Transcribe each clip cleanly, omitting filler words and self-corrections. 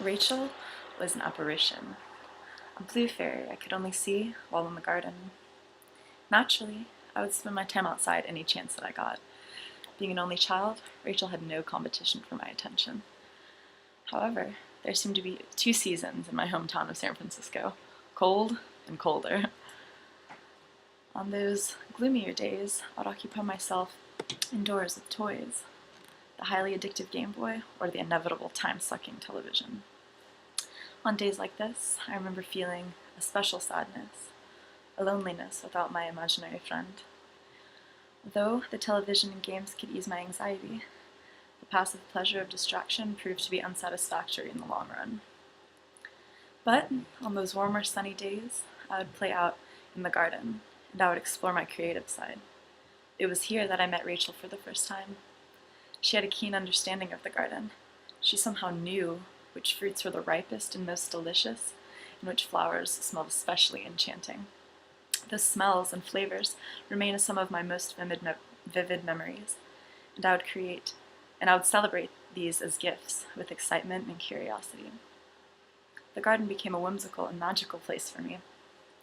Rachel was an apparition, a blue fairy I could only see while in the garden. Naturally, I would spend my time outside any chance that I got. Being an only child, Rachel had no competition for my attention. However, there seemed to be two seasons in my hometown of San Francisco, cold and colder. On those gloomier days, I'd occupy myself indoors with toys, the highly addictive Game Boy, or the inevitable time-sucking television. On days like this, I remember feeling a special sadness, a loneliness without my imaginary friend. Though the television and games could ease my anxiety, the passive pleasure of distraction proved to be unsatisfactory in the long run. But on those warmer, sunny days, I would play out in the garden, and I would explore my creative side. It was here that I met Rachel for the first time. She had a keen understanding of the garden. She somehow knew which fruits were the ripest and most delicious, and which flowers smelled especially enchanting. The smells and flavors remain as some of my most vivid memories, and I would celebrate these as gifts with excitement and curiosity. The garden became a whimsical and magical place for me,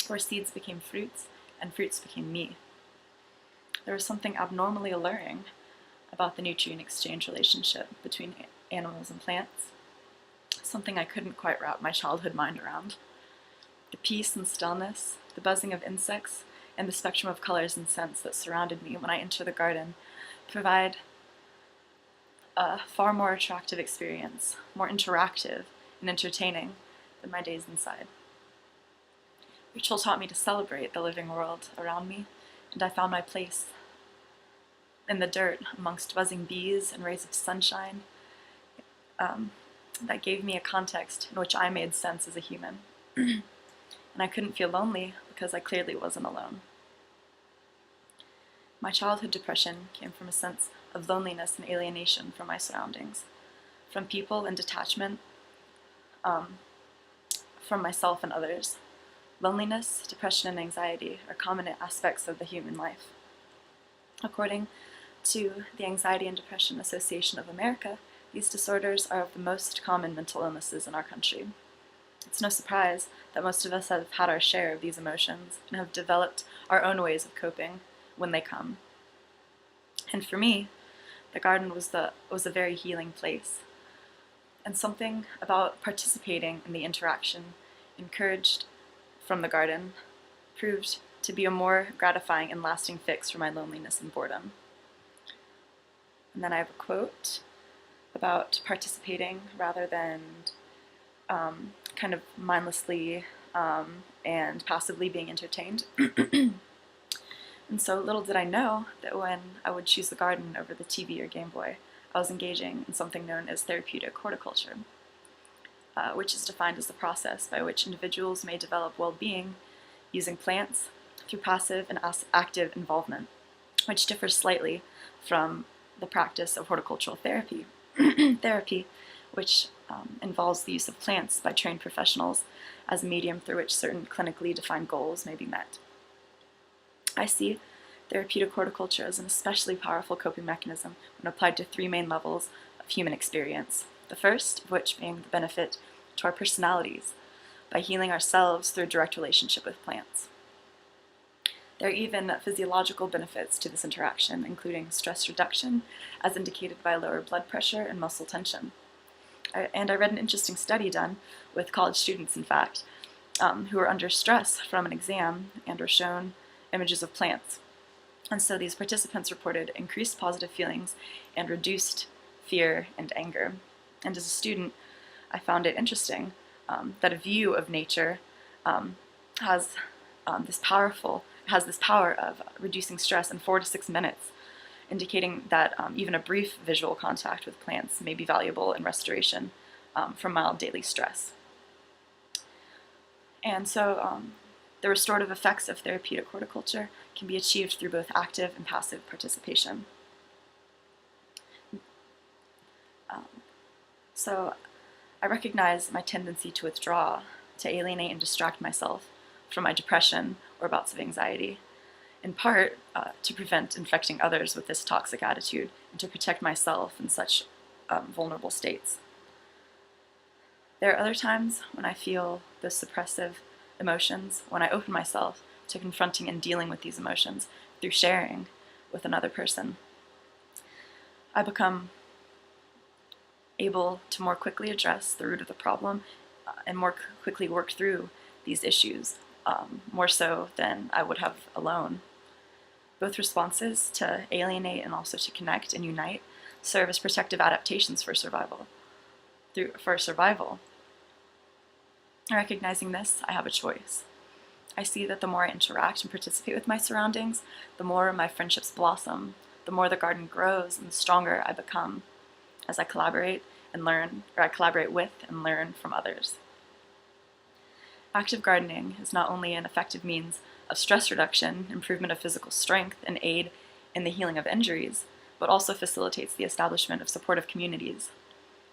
where seeds became fruits and fruits became me. There was something abnormally alluring about the nutrient exchange relationship between animals and plants, something I couldn't quite wrap my childhood mind around. The peace and stillness, the buzzing of insects, and the spectrum of colors and scents that surrounded me when I enter the garden provide a far more attractive experience, more interactive and entertaining than my days inside. Rachel taught me to celebrate the living world around me, and I found my place in the dirt amongst buzzing bees and rays of sunshine that gave me a context in which I made sense as a human. And I couldn't feel lonely because I clearly wasn't alone. My childhood depression came from a sense of loneliness and alienation from my surroundings, from people and detachment from myself and others. Loneliness, depression, and anxiety are common aspects of the human life. According to the Anxiety and Depression Association of America, these disorders are of the most common mental illnesses in our country. It's no surprise that most of us have had our share of these emotions and have developed our own ways of coping when they come. And for me, the garden was a very healing place. And something about participating in the interaction encouraged from the garden proved to be a more gratifying and lasting fix for my loneliness and boredom. And then I have a quote about participating rather than kind of mindlessly and passively being entertained. And so little did I know that when I would choose the garden over the TV or Game Boy, I was engaging in something known as therapeutic horticulture, which is defined as the process by which individuals may develop well-being using plants through passive and active involvement, which differs slightly from the practice of horticultural therapy, which involves the use of plants by trained professionals as a medium through which certain clinically defined goals may be met. I see therapeutic horticulture as an especially powerful coping mechanism when applied to three main levels of human experience, the first of which being the benefit to our personalities by healing ourselves through a direct relationship with plants. There are even physiological benefits to this interaction, including stress reduction, as indicated by lower blood pressure and muscle tension. And I read an interesting study done with college students, in fact, who were under stress from an exam and were shown images of plants. And so these participants reported increased positive feelings and reduced fear and anger. And as a student, I found it interesting that a view of nature has this power of reducing stress in 4 to 6 minutes, indicating that even a brief visual contact with plants may be valuable in restoration from mild daily stress. And so the restorative effects of therapeutic horticulture can be achieved through both active and passive participation. So I recognize my tendency to withdraw, to alienate and distract myself from my depression or bouts of anxiety, in part to prevent infecting others with this toxic attitude and to protect myself in such vulnerable states. There are other times when I feel those suppressive emotions, when I open myself to confronting and dealing with these emotions through sharing with another person. I become able to more quickly address the root of the problem and more quickly work through these issues, more so than I would have alone. Both responses, to alienate and also to connect and unite, serve as protective adaptations for survival. Recognizing this, I have a choice. I see that the more I interact and participate with my surroundings, the more my friendships blossom, the more the garden grows, and the stronger I become as I collaborate with and learn from others. Active gardening is not only an effective means of stress reduction, improvement of physical strength, and aid in the healing of injuries, but also facilitates the establishment of supportive communities.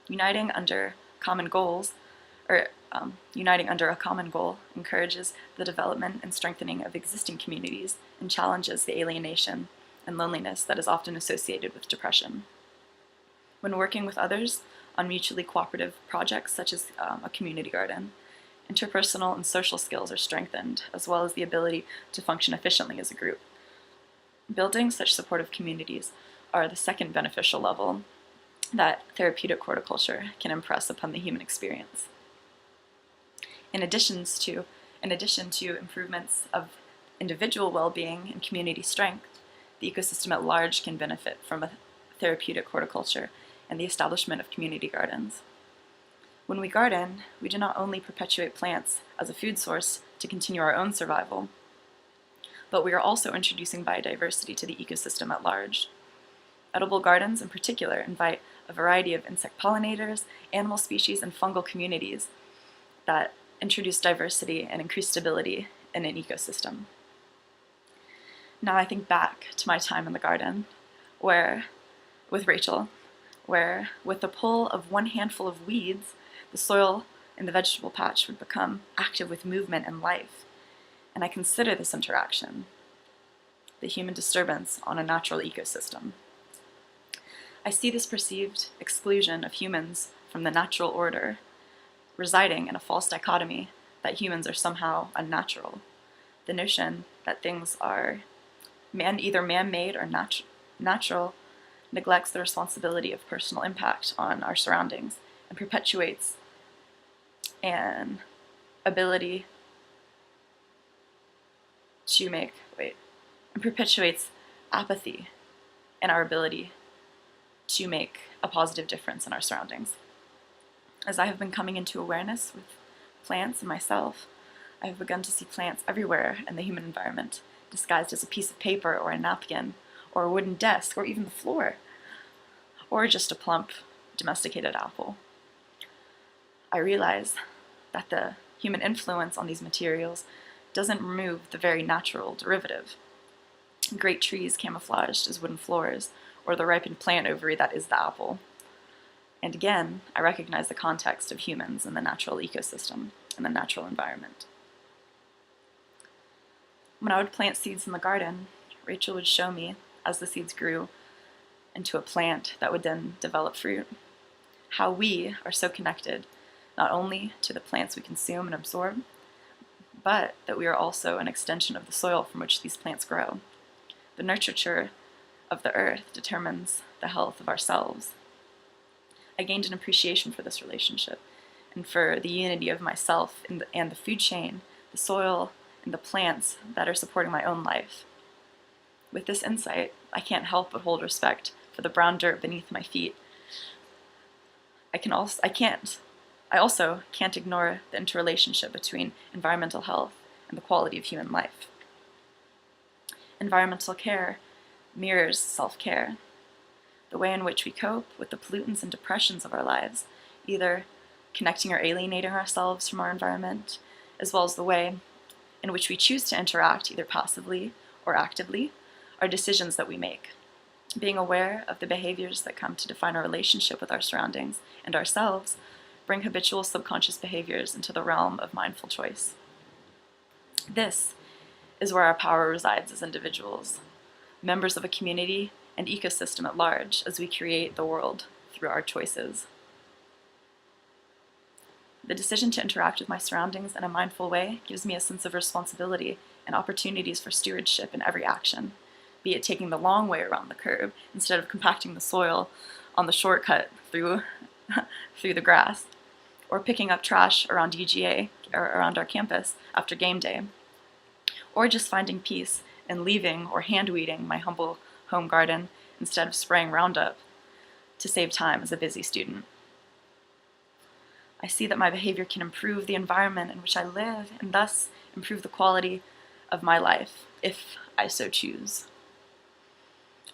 Uniting under a common goal encourages the development and strengthening of existing communities and challenges the alienation and loneliness that is often associated with depression. When working with others on mutually cooperative projects such as a community garden, interpersonal and social skills are strengthened, as well as the ability to function efficiently as a group. Building such supportive communities are the second beneficial level that therapeutic horticulture can impress upon the human experience. In addition to improvements of individual well-being and community strength, the ecosystem at large can benefit from a therapeutic horticulture and the establishment of community gardens. When we garden, we do not only perpetuate plants as a food source to continue our own survival, but we are also introducing biodiversity to the ecosystem at large. Edible gardens, in particular, invite a variety of insect pollinators, animal species, and fungal communities that introduce diversity and increase stability in an ecosystem. Now I think back to my time in the garden, with Rachel, where with the pull of one handful of weeds, the soil in the vegetable patch would become active with movement and life. And I consider this interaction the human disturbance on a natural ecosystem. I see this perceived exclusion of humans from the natural order residing in a false dichotomy that humans are somehow unnatural. The notion that things are either man-made or natural neglects the responsibility of personal impact on our surroundings and perpetuates apathy in our ability to make a positive difference in our surroundings. As I have been coming into awareness with plants and myself, I have begun to see plants everywhere in the human environment, disguised as a piece of paper or a napkin, or a wooden desk, or even the floor, or just a plump, domesticated apple. I realize that the human influence on these materials doesn't remove the very natural derivative. Great trees camouflaged as wooden floors, or the ripened plant ovary that is the apple. And again, I recognize the context of humans in the natural ecosystem, in the natural environment. When I would plant seeds in the garden, Rachel would show me, as the seeds grew into a plant that would then develop fruit, how we are so connected, not only to the plants we consume and absorb, but that we are also an extension of the soil from which these plants grow. The nurture of the earth determines the health of ourselves. I gained an appreciation for this relationship and for the unity of myself and the food chain, the soil, and the plants that are supporting my own life. With this insight, I can't help but hold respect for the brown dirt beneath my feet. I also can't ignore the interrelationship between environmental health and the quality of human life. Environmental care mirrors self-care, the way in which we cope with the pollutants and depressions of our lives, either connecting or alienating ourselves from our environment, as well as the way in which we choose to interact, either passively or actively, are decisions that we make. Being aware of the behaviors that come to define our relationship with our surroundings and ourselves bring habitual subconscious behaviors into the realm of mindful choice. This is where our power resides as individuals, members of a community and ecosystem at large, as we create the world through our choices. The decision to interact with my surroundings in a mindful way gives me a sense of responsibility and opportunities for stewardship in every action, be it taking the long way around the curb instead of compacting the soil on the shortcut through the grass, or picking up trash around UGA or around our campus after game day, or just finding peace in leaving or hand-weeding my humble home garden instead of spraying Roundup to save time as a busy student. I see that my behavior can improve the environment in which I live and thus improve the quality of my life, if I so choose.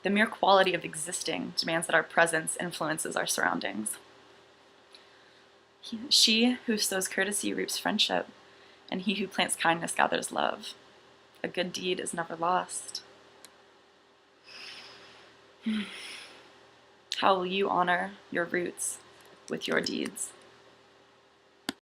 The mere quality of existing demands that our presence influences our surroundings. She who sows courtesy reaps friendship, and he who plants kindness gathers love. A good deed is never lost. How will you honor your roots with your deeds?